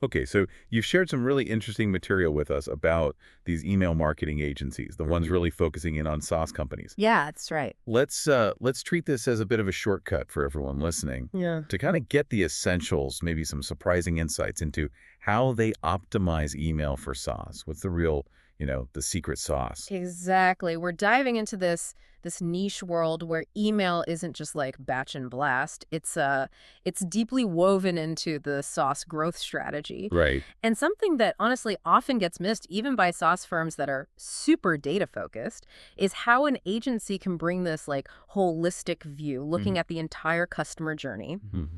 Okay, so you've shared some really interesting material with us about these email marketing agencies, the ones really focusing in on SaaS companies. Yeah, that's right. Let's treat this as a bit of a shortcut for everyone listening Yeah. to kind of get the essentials, maybe some surprising insights into how they optimize email for SaaS. What's the real, the secret sauce? Exactly. We're diving into this niche world where email isn't just like batch and blast. It's deeply woven into the sauce growth strategy. Right. And something that honestly often gets missed even by sauce firms that are super data focused is how an agency can bring this like holistic view, looking at the entire customer journey. Mhm.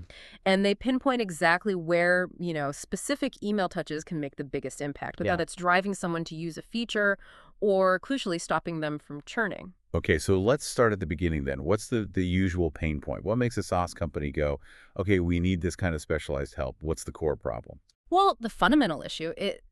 And they pinpoint exactly where, specific email touches can make the biggest impact without Yeah. it's driving someone to use a feature or crucially stopping them from churning. Okay, so let's start at the beginning then. What's the usual pain point? What makes a SaaS company go, okay, we need this kind of specialized help? What's the core problem? Well, the fundamental issue, it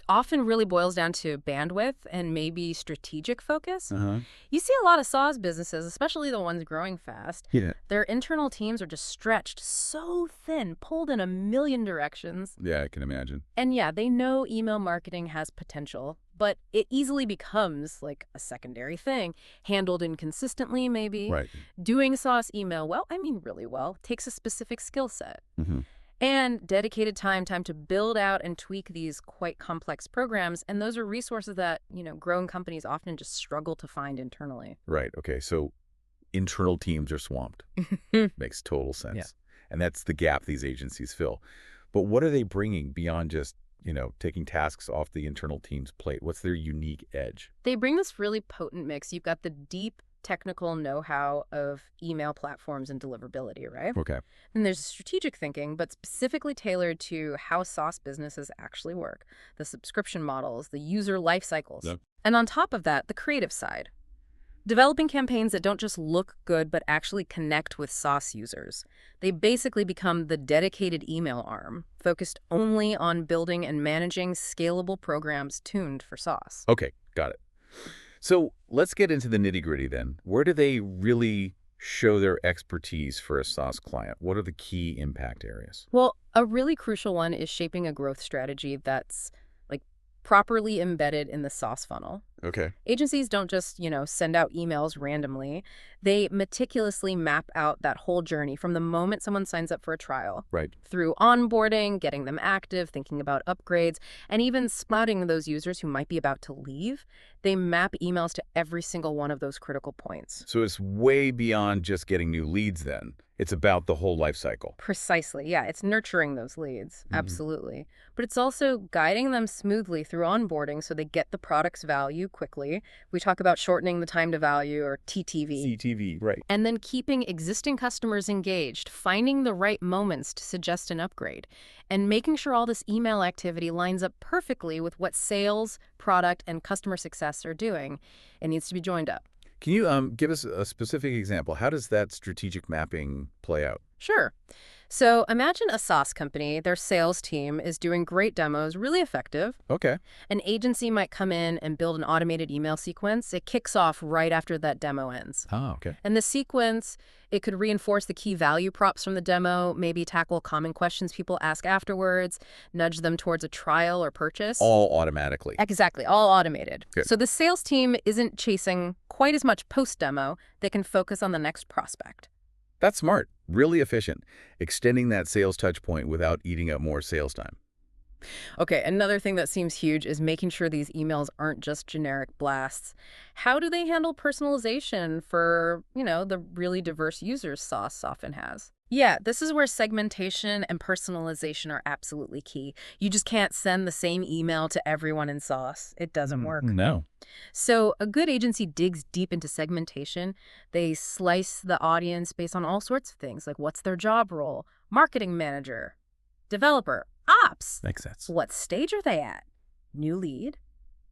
often really boils down to bandwidth and maybe strategic focus. Uh-huh. You see a lot of SaaS businesses, especially the ones growing fast, Yeah. their internal teams are just stretched so thin, pulled in a million directions. Yeah, I can imagine. And yeah, they know email marketing has potential, but it easily becomes like a secondary thing, handled inconsistently maybe. Right. Doing SaaS email well, I mean really well, takes a specific skill set. Hmm. And dedicated time to build out and tweak these quite complex programs. And those are resources that, growing companies often just struggle to find internally. Right. Okay, so internal teams are swamped. Makes total sense. Yeah. And that's the gap these agencies fill. But what are they bringing beyond just, taking tasks off the internal team's plate? What's their unique edge? They bring this really potent mix. You've got the deep technical know-how of email platforms and deliverability, right? Okay. And there's strategic thinking, but specifically tailored to how SaaS businesses actually work, the subscription models, the user life cycles. Yep. And on top of that, the creative side. Developing campaigns that don't just look good, but actually connect with SaaS users. They basically become the dedicated email arm, focused only on building and managing scalable programs tuned for SaaS. Okay, got it. So let's get into the nitty-gritty then. Where do they really show their expertise for a SaaS client? What are the key impact areas? Well, a really crucial one is shaping a growth strategy that's like properly embedded in the SaaS funnel. Okay. Agencies don't just, send out emails randomly. They meticulously map out that whole journey from the moment someone signs up for a trial Right. through onboarding, getting them active, thinking about upgrades, and even spotting those users who might be about to leave. They map emails to every single one of those critical points. So it's way beyond just getting new leads then. It's about the whole life cycle. Precisely. Yeah, it's nurturing those leads. Mhm. Absolutely. But it's also guiding them smoothly through onboarding so they get the product's value quickly. We talk about shortening the time to value, or TTV. CTV, right. And then keeping existing customers engaged, finding the right moments to suggest an upgrade, and making sure all this email activity lines up perfectly with what sales, product, and customer success are doing. It needs to be joined up. Can you give us a specific example? How does that strategic mapping play out? Sure. So imagine a SaaS company, their sales team is doing great demos, really effective. Okay. An agency might come in and build an automated email sequence. It kicks off right after that demo ends. Oh, okay. And the sequence, it could reinforce the key value props from the demo, maybe tackle common questions people ask afterwards, nudge them towards a trial or purchase. All automatically. Exactly, all automated. Good. So the sales team isn't chasing quite as much post-demo. They can focus on the next prospect. That's smart. Really efficient. Extending that sales touch point without eating up more sales time. Okay, another thing that seems huge is making sure these emails aren't just generic blasts. How do they handle personalization for, the really diverse users SaaS often has? Yeah, this is where segmentation and personalization are absolutely key. You just can't send the same email to everyone in SaaS. It doesn't work. No. So a good agency digs deep into segmentation. They slice the audience based on all sorts of things, like what's their job role, marketing manager, developer, ops. Makes sense. What stage are they at? New lead,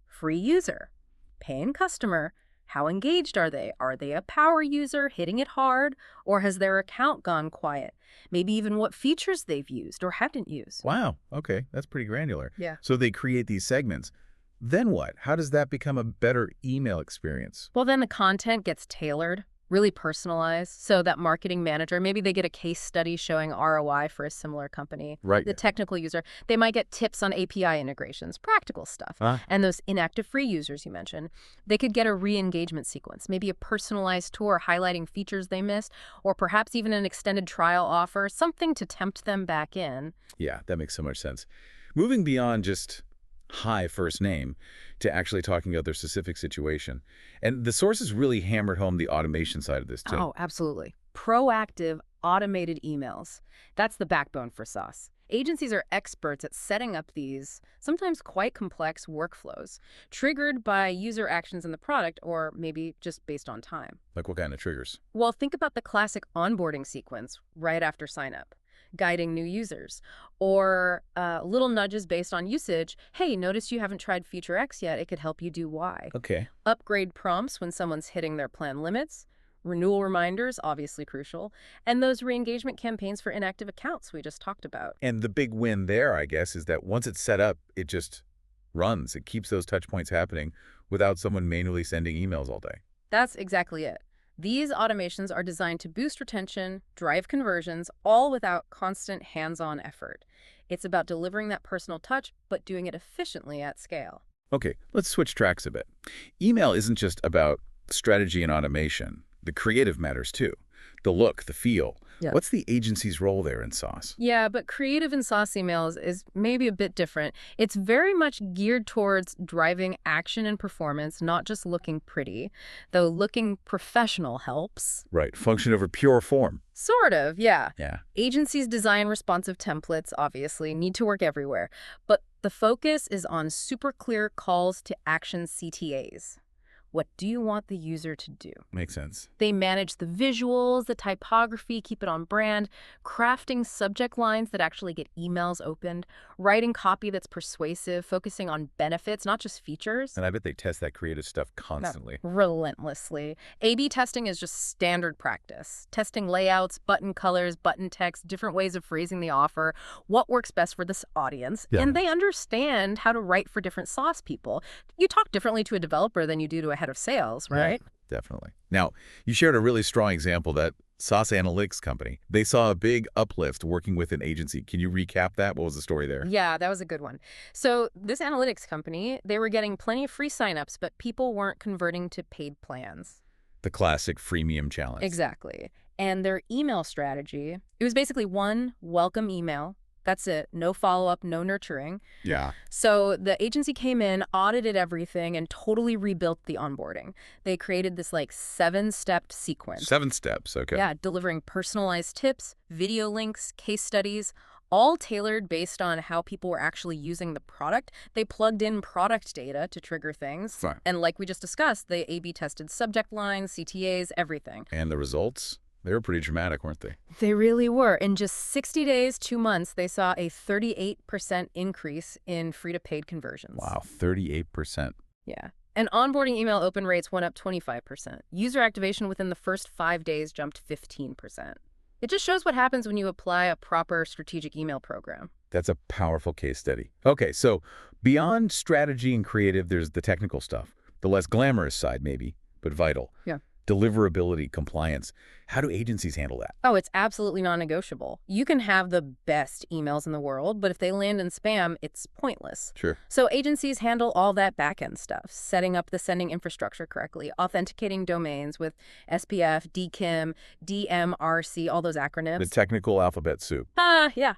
free user, paying customer. How engaged are they? Are they a power user hitting it hard, or has their account gone quiet? Maybe even what features they've used or haven't used. Wow. Okay. That's pretty granular. Yeah. So they create these segments. Then what? How does that become a better email experience? Well, then the content gets tailored. Really personalized. So that marketing manager, maybe they get a case study showing ROI for a similar company. Right. The technical user, they might get tips on API integrations, practical stuff. Huh? And those inactive free users you mentioned, they could get a re-engagement sequence, maybe a personalized tour highlighting features they missed, or perhaps even an extended trial offer, something to tempt them back in. Yeah, that makes so much sense. Moving beyond just hi first name to actually talking about their specific situation. And the sources really hammered home the automation side of this too. Oh, absolutely. Proactive, automated emails. That's the backbone for SaaS. Agencies are experts at setting up these, sometimes quite complex workflows, triggered by user actions in the product or maybe just based on time. Like what kind of triggers? Well, think about the classic onboarding sequence right after sign up, guiding new users, or little nudges based on usage. Hey, notice you haven't tried feature X yet. It could help you do Y. Okay. Upgrade prompts when someone's hitting their plan limits, renewal reminders, obviously crucial, and those re-engagement campaigns for inactive accounts we just talked about. And the big win there, I guess, is that once it's set up, it just runs. It keeps those touch points happening without someone manually sending emails all day. That's exactly it. These automations are designed to boost retention, drive conversions, all without constant hands-on effort. It's about delivering that personal touch, but doing it efficiently at scale. Okay, let's switch tracks a bit. Email isn't just about strategy and automation. The creative matters too. The look, the feel. Yeah. What's the agency's role there in SaaS? Yeah, but creative in SaaS emails is maybe a bit different. It's very much geared towards driving action and performance, not just looking pretty, though looking professional helps. Right, function over pure form. Sort of, yeah. Yeah. Agencies design responsive templates, obviously, need to work everywhere, but the focus is on super clear calls to action CTAs. What do you want the user to do? Makes sense. They manage the visuals, the typography, keep it on brand, crafting subject lines that actually get emails opened, writing copy that's persuasive, focusing on benefits, not just features. And I bet they test that creative stuff constantly. Relentlessly. A/B testing is just standard practice. Testing layouts, button colors, button text, different ways of phrasing the offer, what works best for this audience. Yeah. And they understand how to write for different sauce people. You talk differently to a developer than you do to a head of sales, right? Yeah, definitely. Now, you shared a really strong example, that SaaS analytics company. They saw a big uplift working with an agency. Can you recap that? What was the story there? Yeah, that was a good one. So this analytics company, they were getting plenty of free signups, but people weren't converting to paid plans. The classic freemium challenge. Exactly. And their email strategy, it was basically one welcome email. That's it. No follow-up, no nurturing. Yeah. So the agency came in, audited everything, and totally rebuilt the onboarding. They created this like 7-step sequence. 7 steps, okay. Yeah, delivering personalized tips, video links, case studies, all tailored based on how people were actually using the product. They plugged in product data to trigger things. Fine. And like we just discussed, they A/B tested subject lines, CTAs, everything. And the results? They were pretty dramatic, weren't they? They really were. In just 60 days, 2 months, they saw a 38% increase in free-to-paid conversions. Wow, 38%. Yeah. And onboarding email open rates went up 25%. User activation within the first 5 days jumped 15%. It just shows what happens when you apply a proper strategic email program. That's a powerful case study. Okay, so beyond strategy and creative, there's the technical stuff. The less glamorous side, maybe, but vital. Yeah. Deliverability, compliance. How do agencies handle that? Oh, it's absolutely non-negotiable. You can have the best emails in the world, but if they land in spam, it's pointless. Sure. So agencies handle all that back-end stuff, setting up the sending infrastructure correctly, authenticating domains with SPF, DKIM, DMRC, all those acronyms. The technical alphabet soup. Yeah.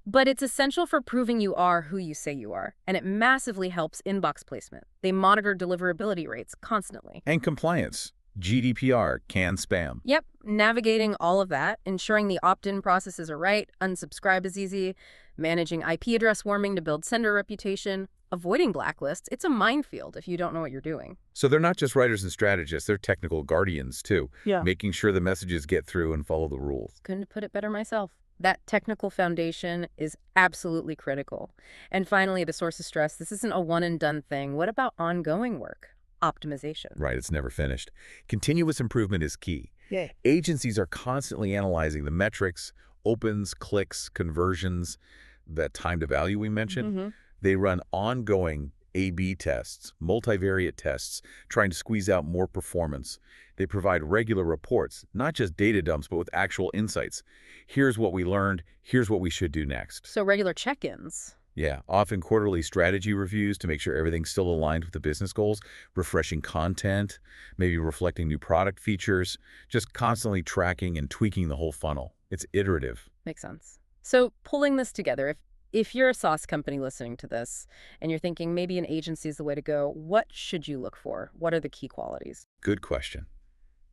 But it's essential for proving you are who you say you are, and it massively helps inbox placement. They monitor deliverability rates constantly. And compliance. GDPR, can spam. Yep, navigating all of that, ensuring the opt-in processes are right, unsubscribe is easy, managing IP address warming to build sender reputation, avoiding blacklists. It's a minefield if you don't know what you're doing. So they're not just writers and strategists, they're technical guardians too. Yeah. Making sure the messages get through and follow the rules. Couldn't put it better myself. That technical foundation is absolutely critical. And finally, the sources stress, this isn't a one-and-done thing. What about ongoing work? Optimization. Right, it's never finished. Continuous improvement is key. Yeah. Agencies are constantly analyzing the metrics, opens, clicks, conversions, that time to value we mentioned. Mm-hmm. They run ongoing A/B tests, multivariate tests, trying to squeeze out more performance. They provide regular reports, not just data dumps, but with actual insights. Here's what we learned. Here's what we should do next. So regular check-ins. Yeah, often quarterly strategy reviews to make sure everything's still aligned with the business goals, refreshing content, maybe reflecting new product features, just constantly tracking and tweaking the whole funnel. It's iterative. Makes sense. So pulling this together, if you're a SaaS company listening to this and you're thinking maybe an agency is the way to go, what should you look for? What are the key qualities? Good question.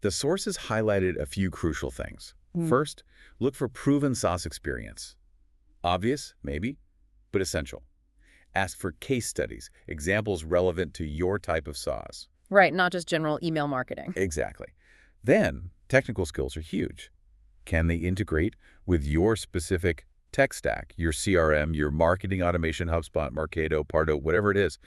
The sources highlighted a few crucial things. Mm. First, look for proven SaaS experience. Obvious, maybe, but essential. Ask for case studies, examples relevant to your type of SaaS. Right, not just general email marketing. Exactly. Then, technical skills are huge. Can they integrate with your specific tech stack, your CRM, your marketing automation, HubSpot, Marketo, Pardo, whatever it is?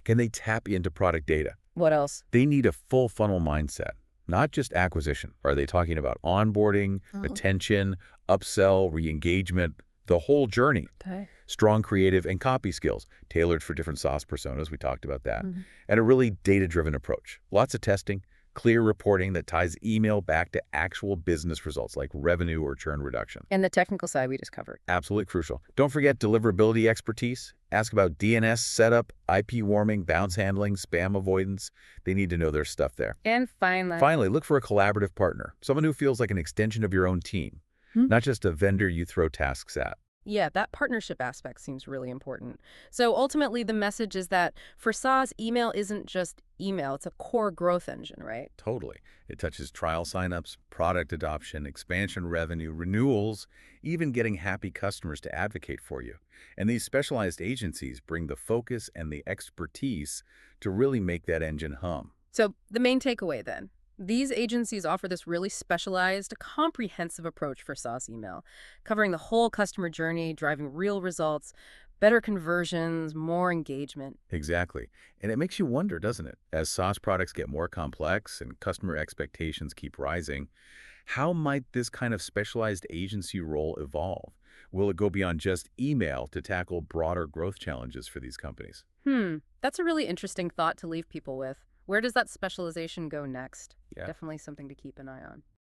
Can they tap into product data? What else? They need a full funnel mindset, not just acquisition. Are they talking about onboarding, retention, upsell, re-engagement, the whole journey? Okay. Strong creative and copy skills, tailored for different SaaS personas. We talked about that. Mhm. And a really data-driven approach. Lots of testing, clear reporting that ties email back to actual business results like revenue or churn reduction. And the technical side we just covered. Absolutely crucial. Don't forget deliverability expertise. Ask about DNS setup, IP warming, bounce handling, spam avoidance. They need to know their stuff there. And finally, Finally, look for a collaborative partner, someone who feels like an extension of your own team, not just a vendor you throw tasks at. yeah, that partnership aspect seems really important. So ultimately, the message is that for SaaS, email isn't just email. It's a core growth engine, right? Totally. It touches trial signups, product adoption, expansion revenue, renewals, even getting happy customers to advocate for you. And these specialized agencies bring the focus and the expertise to really make that engine hum. So the main takeaway then, these agencies offer this really specialized, comprehensive approach for SaaS email, covering the whole customer journey, driving real results, better conversions, more engagement. Exactly. And it makes you wonder, doesn't it? As SaaS products get more complex and customer expectations keep rising, how might this kind of specialized agency role evolve? Will it go beyond just email to tackle broader growth challenges for these companies? That's a really interesting thought to leave people with. Where does that specialization go next? Yeah. Definitely something to keep an eye on.